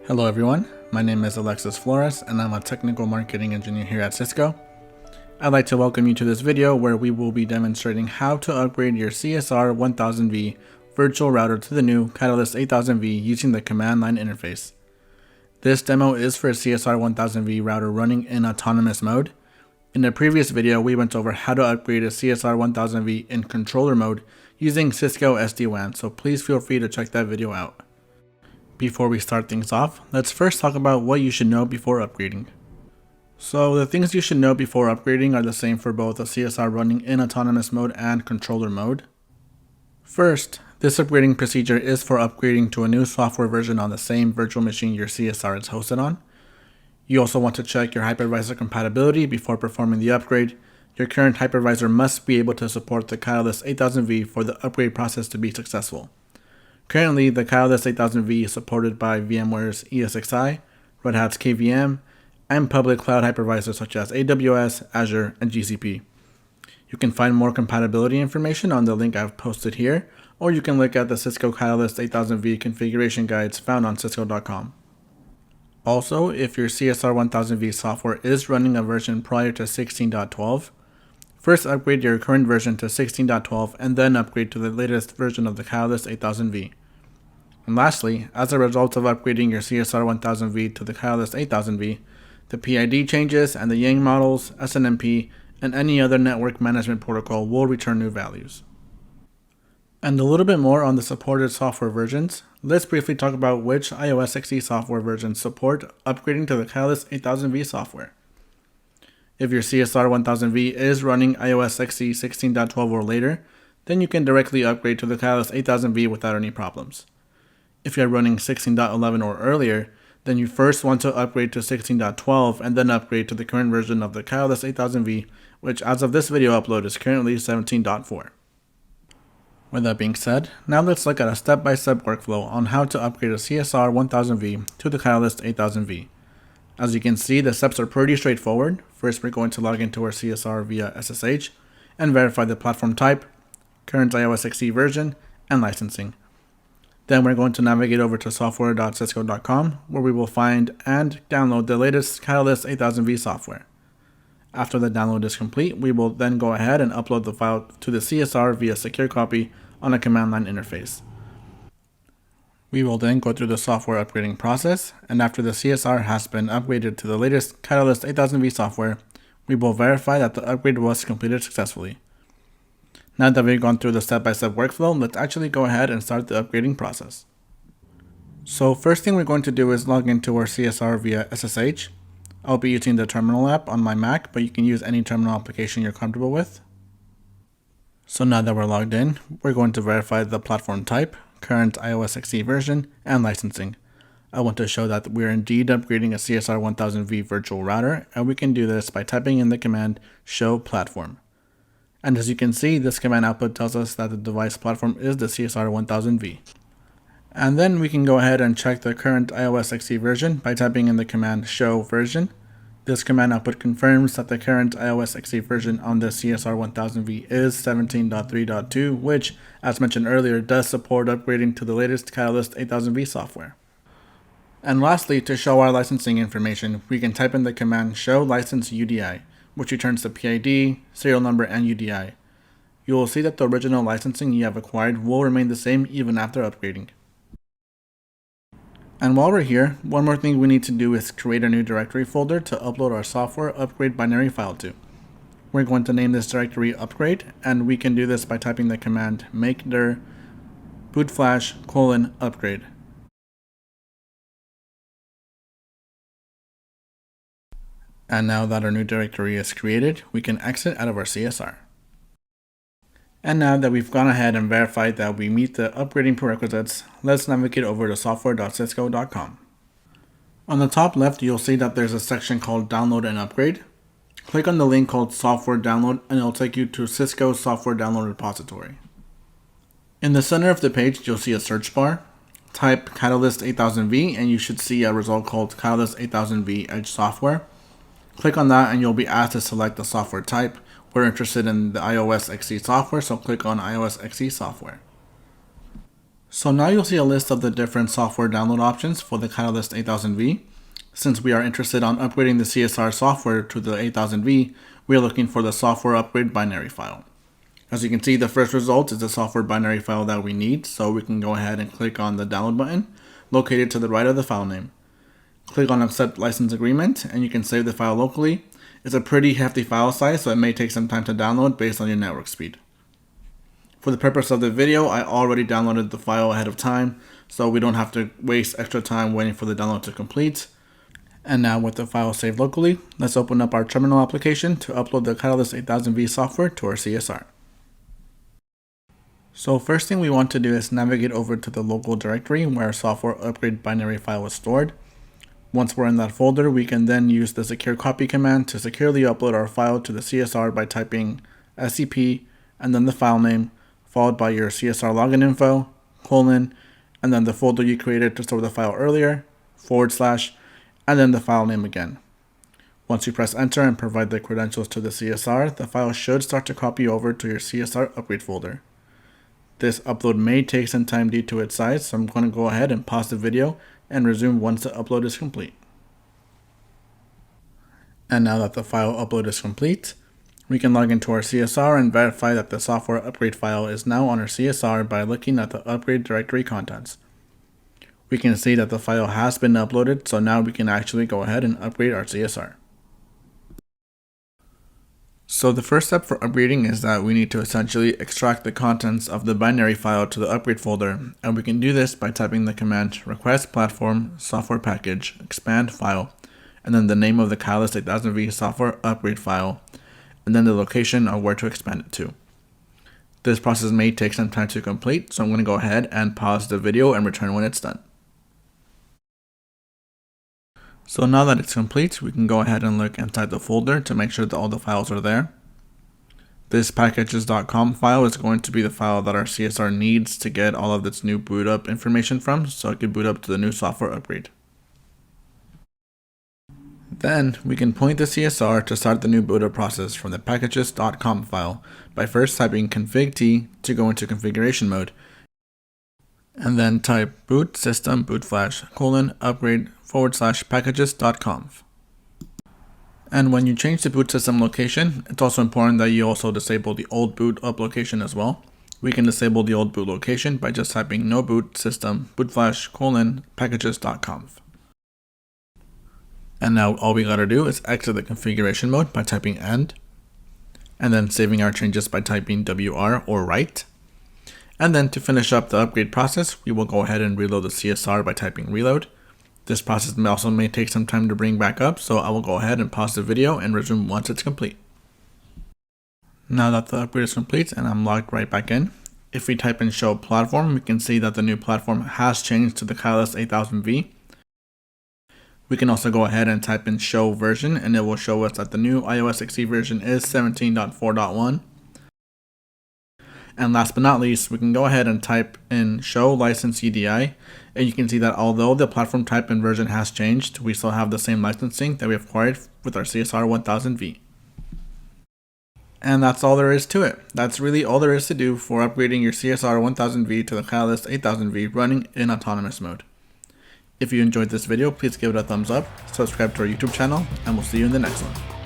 Hello everyone, my name is Alexis Flores and I'm a technical marketing engineer here at Cisco. I'd like to welcome you to this video where we will be demonstrating how to upgrade your CSR 1000V virtual router to the new Catalyst 8000V using the command line interface. This demo is for a CSR 1000V router running in autonomous mode. In the previous video, we went over how to upgrade a CSR 1000V in controller mode using Cisco SD-WAN, so please feel free to check that video out. Before we start things off, let's first talk about what you should know before upgrading. So the things you should know before upgrading are the same for both a CSR running in autonomous mode and controller mode. First, this upgrading procedure is for upgrading to a new software version on the same virtual machine your CSR is hosted on. You also want to check your hypervisor compatibility before performing the upgrade. Your current hypervisor must be able to support the Catalyst 8000V for the upgrade process to be successful. Currently, the Catalyst 8000V is supported by VMware's ESXi, Red Hat's KVM, and public cloud hypervisors such as AWS, Azure, and GCP. You can find more compatibility information on the link I've posted here, or you can look at the Cisco Catalyst 8000V configuration guides found on cisco.com. Also, if your CSR 1000V software is running a version prior to 16.12, first upgrade your current version to 16.12 and then upgrade to the latest version of the Catalyst 8000V. And lastly, as a result of upgrading your CSR 1000V to the Catalyst 8000V, the PID changes and the Yang models, SNMP, and any other network management protocol will return new values. And a little bit more on the supported software versions, let's briefly talk about which iOS XE software versions support upgrading to the Catalyst 8000V software. If your CSR 1000V is running iOS XE 16.12 or later, then you can directly upgrade to the Catalyst 8000V without any problems. If you're running 16.11 or earlier, then you first want to upgrade to 16.12 and then upgrade to the current version of the Catalyst 8000V, which as of this video upload is currently 17.4. With that being said, now let's look at a step-by-step workflow on how to upgrade a CSR 1000V to the Catalyst 8000V. As you can see, the steps are pretty straightforward. First, we're going to log into our CSR via SSH and verify the platform type, current iOS XE version, and licensing. Then we're going to navigate over to software.cisco.com where we will find and download the latest Catalyst 8000V software. After the download is complete, we will then go ahead and upload the file to the CSR via secure copy on a command line interface. We will then go through the software upgrading process, and after the CSR has been upgraded to the latest Catalyst 8000V software, we will verify that the upgrade was completed successfully. Now that we've gone through the step-by-step workflow, let's actually go ahead and start the upgrading process. So first thing we're going to do is log into our CSR via SSH. I'll be using the terminal app on my Mac, but you can use any terminal application you're comfortable with. So now that we're logged in, we're going to verify the platform type, current iOS XE version, and licensing. I want to show that we're indeed upgrading a CSR 1000V virtual router, and we can do this by typing in the command show platform. And as you can see, this command output tells us that the device platform is the CSR 1000V. And then we can go ahead and check the current iOS XE version by typing in the command show version. This command output confirms that the current iOS XE version on the CSR 1000V is 17.3.2, which, as mentioned earlier, does support upgrading to the latest Catalyst 8000V software. And lastly, to show our licensing information, we can type in the command show license UDI, which returns the PID, serial number, and UDI. You will see that the original licensing you have acquired will remain the same even after upgrading. And while we're here, one more thing we need to do is create a new directory folder to upload our software upgrade binary file to. We're going to name this directory upgrade, and we can do this by typing the command make dir bootflash:upgrade. And now that our new directory is created, we can exit out of our CSR. And now that we've gone ahead and verified that we meet the upgrading prerequisites, let's navigate over to software.cisco.com. On the top left, you'll see that there's a section called Download and Upgrade. Click on the link called Software Download and it'll take you to Cisco's Software Download repository. In the center of the page, you'll see a search bar. Type Catalyst 8000V and you should see a result called Catalyst 8000V Edge Software. Click on that and you'll be asked to select the software type. We're interested in the iOS XE software, so click on iOS XE software. So now you'll see a list of the different software download options for the Catalyst 8000V. Since we are interested on upgrading the CSR software to the 8000V, we are looking for the software upgrade binary file. As you can see, the first result is the software binary file that we need, so we can go ahead and click on the download button located to the right of the file name. Click on Accept License Agreement, and you can save the file locally. It's a pretty hefty file size, so it may take some time to download based on your network speed. For the purpose of the video, I already downloaded the file ahead of time, so we don't have to waste extra time waiting for the download to complete. And now with the file saved locally, let's open up our terminal application to upload the Catalyst 8000V software to our CSR. So first thing we want to do is navigate over to the local directory where our software upgrade binary file was stored. Once we're in that folder, we can then use the secure copy command to securely upload our file to the CSR by typing SCP and then the file name, followed by your CSR login info, colon, and then the folder you created to store the file earlier, /, and then the file name again. Once you press enter and provide the credentials to the CSR, the file should start to copy over to your CSR upgrade folder. This upload may take some time due to its size, so I'm going to go ahead and pause the video and resume once the upload is complete. And now that the file upload is complete, we can log into our CSR and verify that the software upgrade file is now on our CSR by looking at the upgrade directory contents. We can see that the file has been uploaded, so now we can actually go ahead and upgrade our CSR. So the first step for upgrading is that we need to essentially extract the contents of the binary file to the upgrade folder, and we can do this by typing the command request platform software package expand file, and then the name of the Catalyst 8000V software upgrade file, and then the location of where to expand it to. This process may take some time to complete, so I'm going to go ahead and pause the video and return when it's done. So now that it's complete, we can go ahead and look inside the folder to make sure that all the files are there. This packages.com file is going to be the file that our CSR needs to get all of its new boot up information from, so it can boot up to the new software upgrade. Then we can point the CSR to start the new boot up process from the packages.com file by first typing config-t to go into configuration mode, and then type boot system boot flash upgrade / packages.conf. And when you change the boot system location, it's also important that you also disable the old boot up location as well. We can disable the old boot location by just typing no boot system boot flash packages.conf. And now all we gotta do is exit the configuration mode by typing end, and then saving our changes by typing WR or write. And then to finish up the upgrade process, we will go ahead and reload the CSR by typing reload. This process may take some time to bring back up, so I will go ahead and pause the video and resume once it's complete. Now that the upgrade is complete and I'm logged right back in, if we type in show platform, we can see that the new platform has changed to the Catalyst 8000V. We can also go ahead and type in show version, and it will show us that the new iOS XE version is 17.4.1. And last but not least, we can go ahead and type in show license UDI, and you can see that although the platform type and version has changed, we still have the same licensing that we acquired with our CSR 1000V. And that's all there is to it. That's really all there is to do for upgrading your CSR 1000V to the Catalyst 8000V running in autonomous mode. If you enjoyed this video, please give it a thumbs up, subscribe to our YouTube channel, and we'll see you in the next one.